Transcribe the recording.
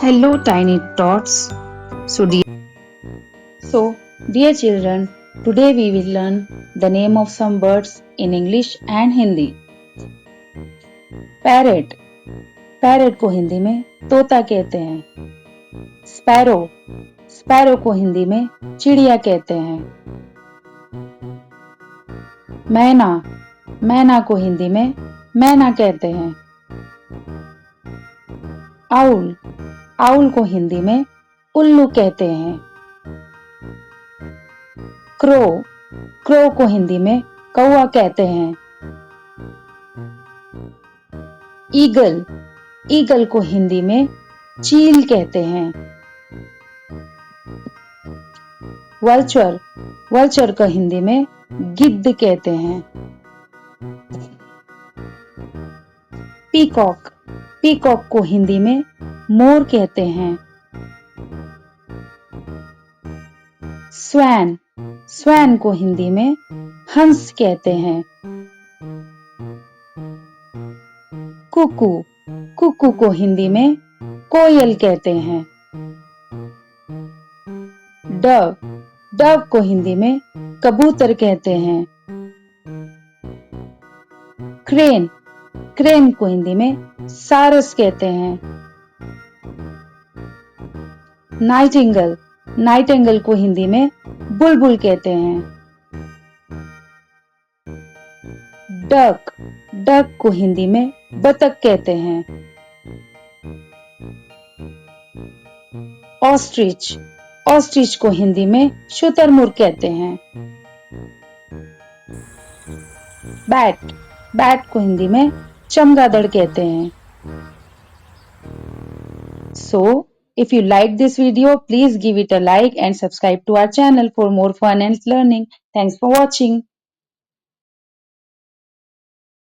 Hello, tiny tots. So, dear, dear children, today we will learn the name of some birds in English and Hindi. Parrot. Parrot को हिंदी में तोता कहते हैं. Sparrow. Sparrow को हिंदी में चिड़िया कहते हैं. मैना. मैना को हिंदी में मैना कहते हैं. Owl. Owl को हिंदी में उल्लू कहते हैं. Crow. Crow को हिंदी में कौवा कहते हैं. Eagle. Eagle को हिंदी में चील कहते हैं. Vulture. Vulture को हिंदी में गिद्ध कहते हैं. Peacock. Peacock को हिंदी में मोर कहते हैं. Swan. Swan को हिंदी में हंस कहते हैं. Cuckoo. Cuckoo को हिंदी में कोयल कहते हैं. Dove. Dove को हिंदी में कबूतर कहते हैं. Crane. Crane को हिंदी में सारस कहते हैं. Nightingale. Nightingale को हिंदी में बुलबुल कहते हैं. Duck. Duck को हिंदी में बतख कहते हैं. Ostrich. Ostrich को हिंदी में शुतुरमुर्ग कहते हैं. Bat. Bat को हिंदी में चमगादड़ कहते हैं. So, if you like this video, please give it a like and subscribe to our channel for more fun and learning. Thanks for watching.